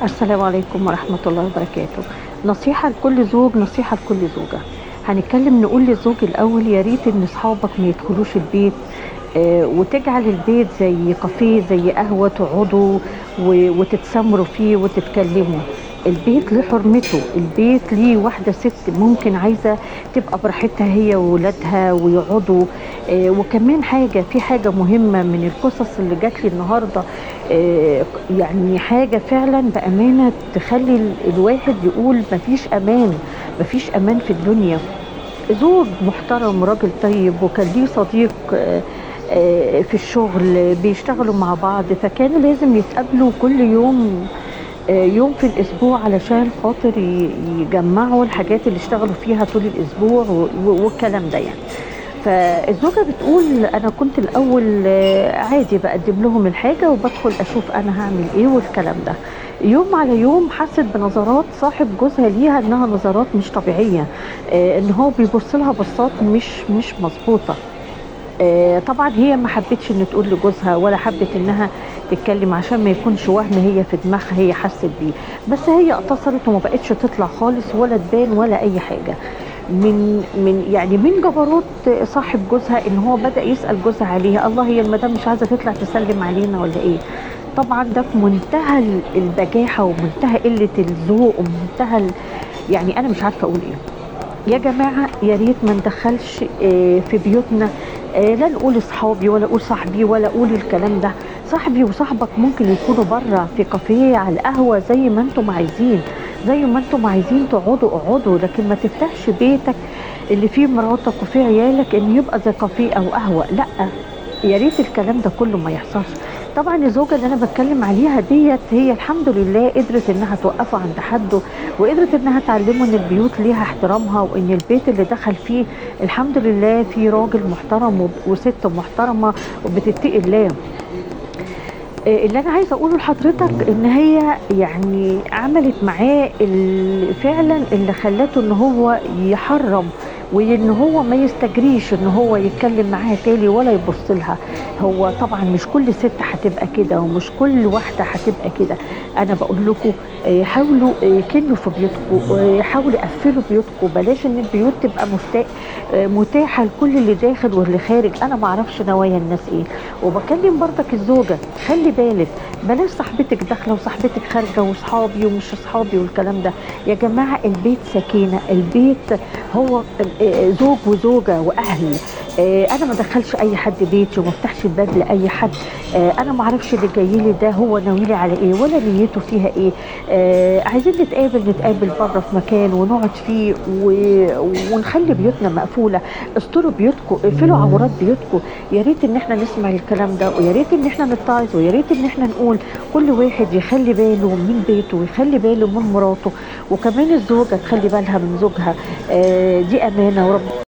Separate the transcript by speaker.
Speaker 1: السلام عليكم ورحمة الله وبركاته. نصيحة لكل زوج، نصيحة لكل زوجة. هنتكلم نقول للزوج الأول يا ريت إن أصحابك ما يدخلوش البيت، وتجعل البيت زي كافيه، زي قهوة تقعدوا وتتسامروا فيه وتتكلموا. البيت ليه حرمته، البيت ليه واحدة ست ممكن عايزة تبقى براحتها هي وولادها ويقعدوا. وكمان في حاجة مهمة من القصص اللي جات لي النهاردة. يعني حاجة فعلا بأمانة تخلي الواحد يقول مفيش أمان، مفيش أمان في الدنيا. زوج محترم راجل طيب وكان ليه صديق في الشغل بيشتغلوا مع بعض، فكانوا لازم يتقابلوا كل يوم، يوم في الأسبوع علشان خاطر يجمعوا الحاجات اللي اشتغلوا فيها طول الأسبوع والكلام ده يعني. فالزوجة بتقول أنا كنت الأول عادي بقدم لهم الحاجة وبدخل أشوف أنا هعمل إيه والكلام ده. يوم على يوم حست بنظرات صاحب جوزها ليها إنها نظرات مش طبيعية، إن هو بيبص لها بصات مش مظبوطة. طبعا هي ما حبتش إن تقول لجوزها ولا حبت إنها تتكلم عشان ما يكونش وهم هي في دماغها هي حست بيه. بس هي اتصلت وما بقتش تطلع خالص ولا تبان ولا أي حاجة. من جبروت صاحب جوزها ان هو بدأ يسأل جوزها عليها، الله هي المدام مش عايزة تطلع تسلم علينا ولا ايه؟ طبعا ده في منتهى البجاحة ومنتهى قلة الذوق يعني انا مش عارفة اقول ايه. يا جماعة يا ريت ما ندخلش في بيوتنا، لا نقول اصحابي ولا اقول صاحبي ولا اقول الكلام ده. صاحبي وصاحبك ممكن يكونوا بره في كافيه على القهوة زي ما انتم عايزين، زي ما انتم عايزين تقعدوا اقعدوا، لكن ما تفتحش بيتك اللي فيه مراتك وفيه عيالك ان يبقى زي كافيه او قهوة، لا. يا ريت الكلام ده كله ما يحصلش. طبعا الزوجة اللي انا بتكلم عليها ديت هي الحمد لله قدرت انها توقفه عند حده، وقدرت انها تعلمه ان البيوت ليها احترامها، وان البيت اللي دخل فيه الحمد لله فيه راجل محترم وست محترمة وبتتقي الله. اللي انا عايزه اقوله لحضرتك ان هي يعني عملت معاه فعلا اللي خلته ان هو يحرم، وان هو ما يستجريش ان هو يتكلم معاها تاني ولا يبص لها. هو طبعا مش كل ست هتبقى كده ومش كل واحده هتبقى كده. انا بقول لكم حاولوا كنوا في بيوتكم، حاولوا قفلوا بيوتكم، بلاش ان البيوت تبقى متاحه لكل اللي داخل واللي خارج. انا ما اعرفش نوايا الناس ايه. وبكلم برضك الزوجه خلي بالك، بلاش صاحبتك داخله وصاحبتك خارجه وصحابي ومش اصحابي والكلام ده. يا جماعه البيت سكينه، البيت هو زوج وزوجه واهل. انا ما ادخلش اي حد بيتي وما افتحش الباب لاي حد. انا ما اعرفش اللي جاي لي ده هو ناوي لي على ايه ولا نيته فيها ايه. عايزين نتقابل بره في مكان ونقعد فيه ونخلي بيوتنا مقفوله. استروا بيوتكم، اقفلوا عورات بيوتكم. يا ريت ان احنا نسمع الكلام ده، ويا ريت ان احنا نتعظ، ويا ريت ان احنا نقول كل واحد يخلي باله من بيته ويخلي باله من مراته، وكمان الزوجه تخلي بالها من زوجها. دي امانه ورب